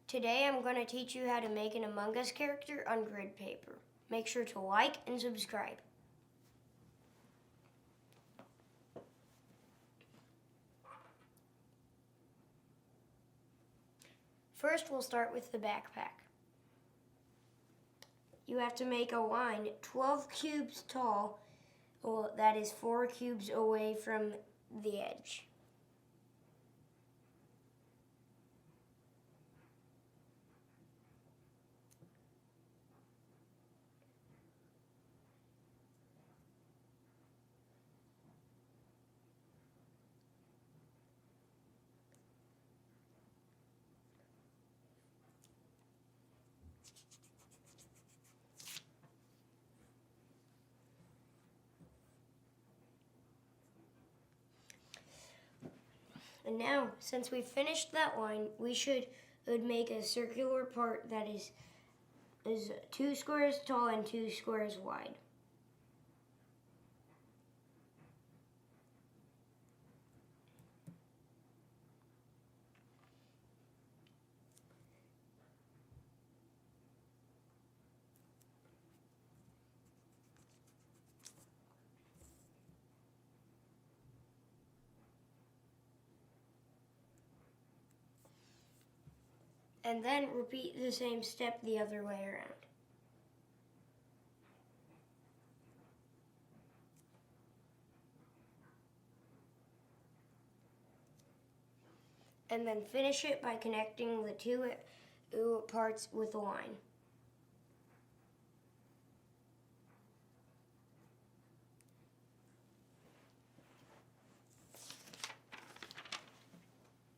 Today I'm going to teach you how to make an Among Us character on grid paper. Make sure to like and subscribe. First we'll start with the backpack. You have to make a line 12 cubes tall, well, that is 4 cubes away from the edge. And now, since we've finished that line, we would make a circular part that is 2 squares tall and 2 squares wide. And then repeat the same step the other way around. And then finish it by connecting the two parts with a line.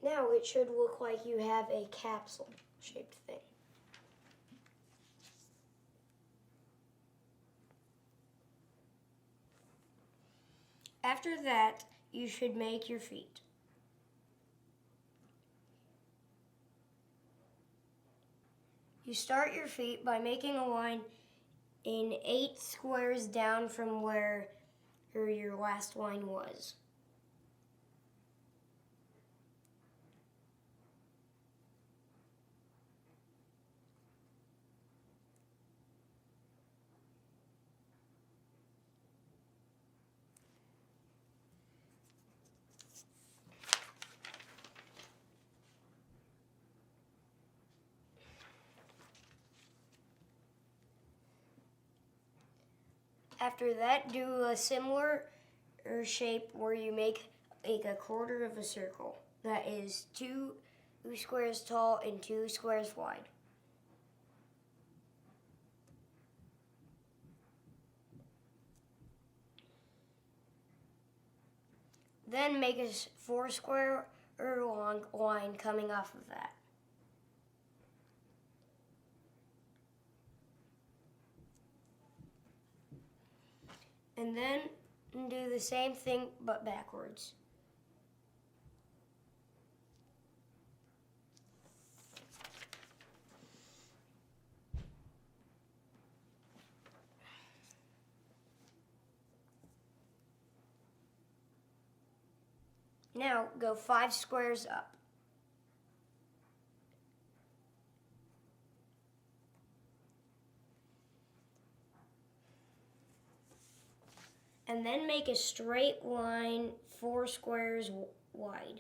Now it should look like you have a capsule-shaped thing. After that, you should make your feet. You start your feet by making a line in 8 squares down from where your last line was. After that, do a similar shape where you make a quarter of a circle that is 2 squares tall and 2 squares wide. Then make a 4 square long line coming off of that. And then do the same thing but backwards. Now go 5 squares up. And then make a straight line 4 squares wide.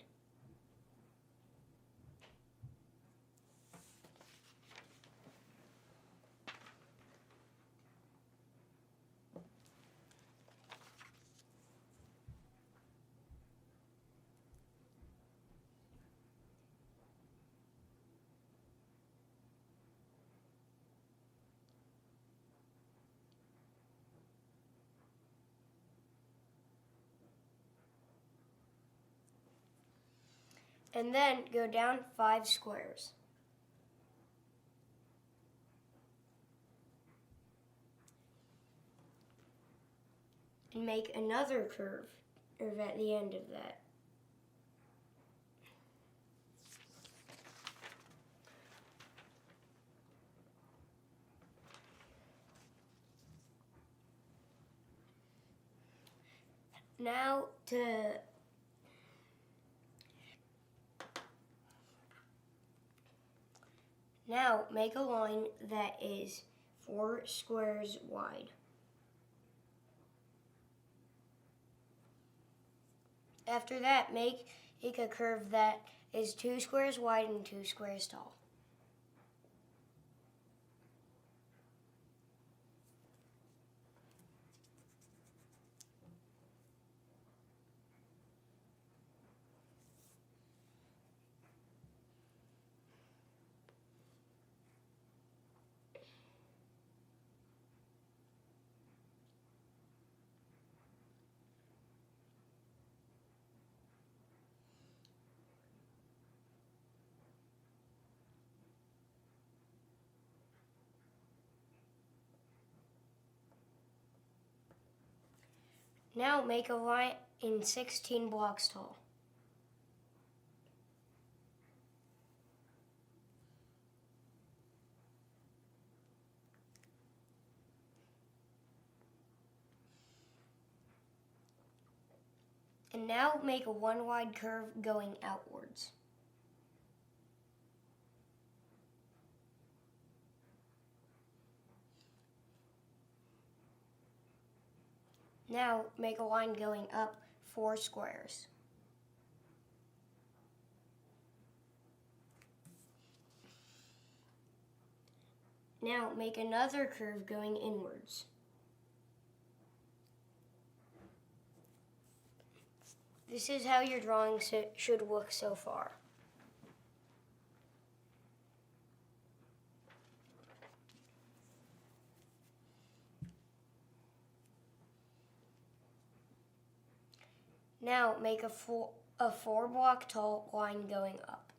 And then go down 5 squares. And make another curve at the end of that. Now Now make a line that is 4 squares wide. After that, make a curve that is 2 squares wide and 2 squares tall. Now make a line in 16 blocks tall. And now make a 1 wide curve going outwards. Now make a line going up 4 squares. Now make another curve going inwards. This is how your drawing should look so far. Now make a 4 block tall line going up.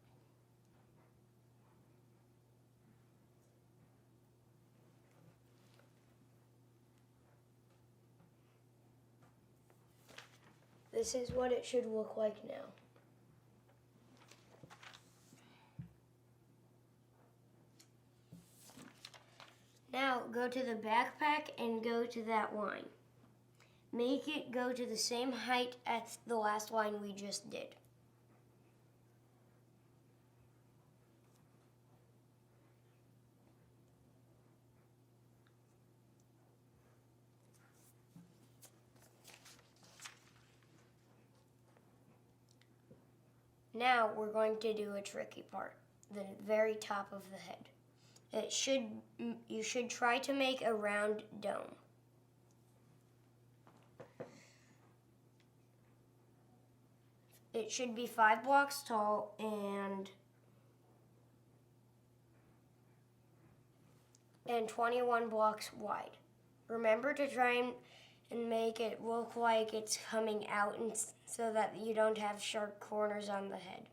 This is what it should look like now. Now go to the backpack and go to that line. Make it go to the same height as the last line we just did. Now we're going to do a tricky part, the very top of the head. You should try to make a round dome. It should be 5 blocks tall and 21 blocks wide. Remember to try and make it look like it's coming out so that you don't have sharp corners on the head.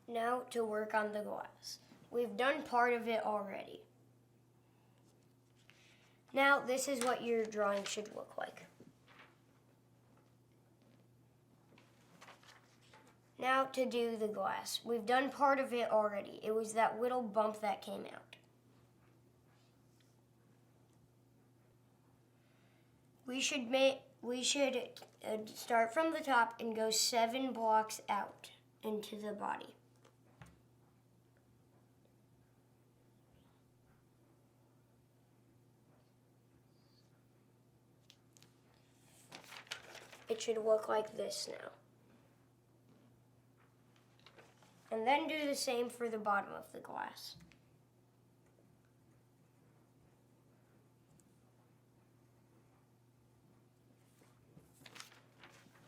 Now to work on the glass. We've done part of it already. Now this is what your drawing should look like. Now to do the glass. We've done part of it already. It was that little bump that came out. We should start from the top and go 7 blocks out into the body. It should look like this now. And then do the same for the bottom of the glass.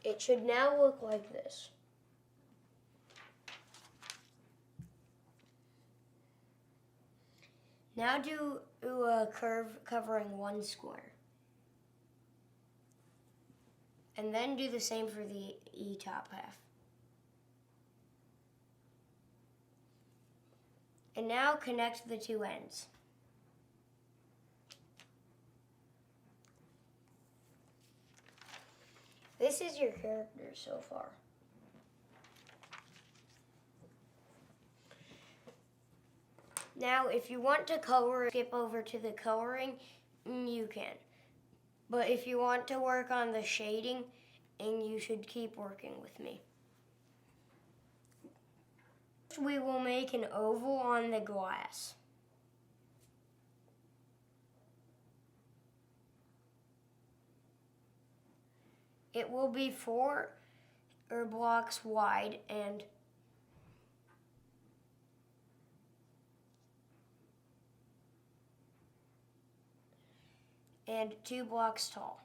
It should now look like this. Now do a curve covering 1 square. And then do the same for the top half. And now connect the 2 ends. This is your character so far. Now, if you want to color, skip over to the coloring, you can. But if you want to work on the shading, and you should keep working with me. We will make an oval on the glass. It will be 4 blocks wide and 2 blocks tall.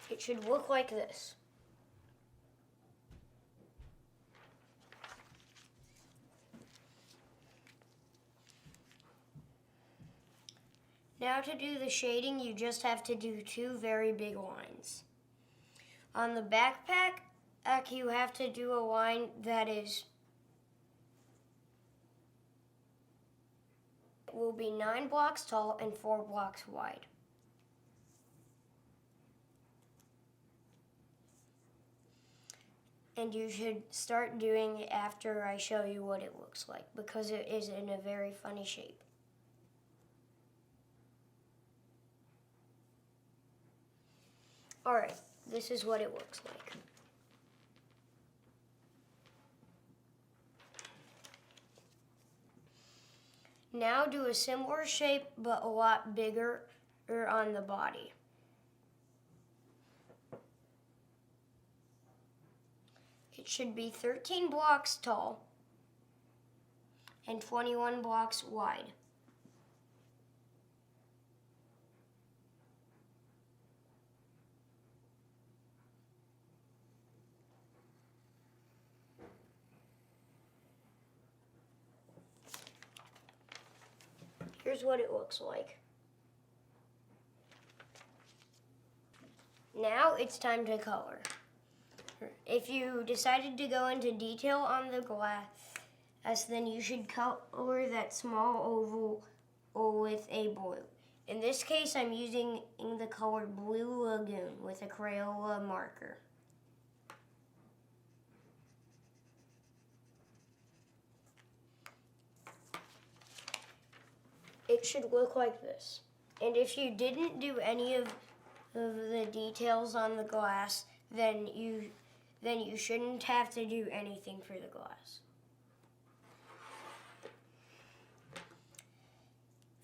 It should look like this. Now to do the shading, you just have to do 2 very big lines. On the backpack, you have to do a line that will be 9 blocks tall and 4 blocks wide. And you should start doing it after I show you what it looks like, because it is in a very funny shape. Alright, this is what it looks like. Now do a similar shape, but a lot bigger on the body. It should be 13 blocks tall and 21 blocks wide. Here's what it looks like. Now it's time to color. If you decided to go into detail on the glass, then you should color that small oval with a blue. In this case, I'm using the color Blue Lagoon with a Crayola marker. It should look like this. And if you didn't do any of the details on the glass, then you shouldn't have to do anything for the glass.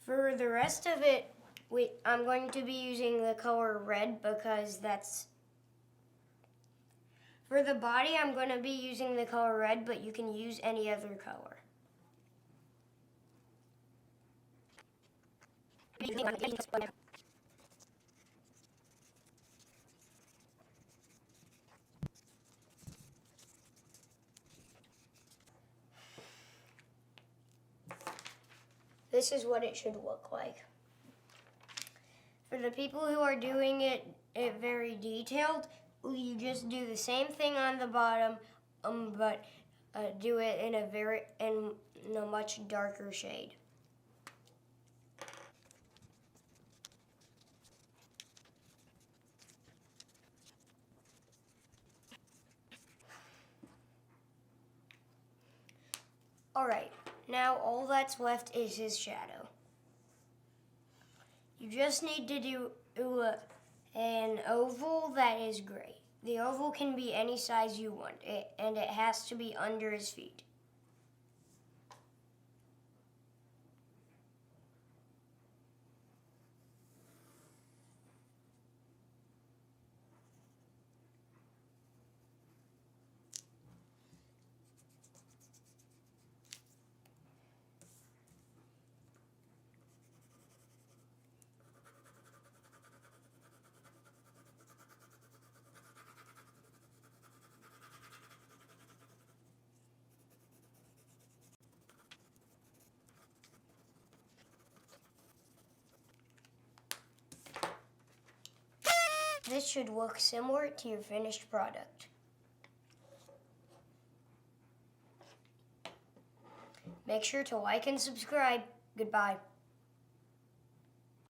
For the rest of it, I'm going to be using the color red because for the body, I'm going to be using the color red, but you can use any other color. This is what it should look like. For the people who are doing it very detailed, you just do the same thing on the bottom, but do it in a much darker shade. Alright, now all that's left is his shadow. You just need to do an oval that is gray. The oval can be any size you want, and it has to be under his feet. This should look similar to your finished product. Make sure to like and subscribe. Goodbye.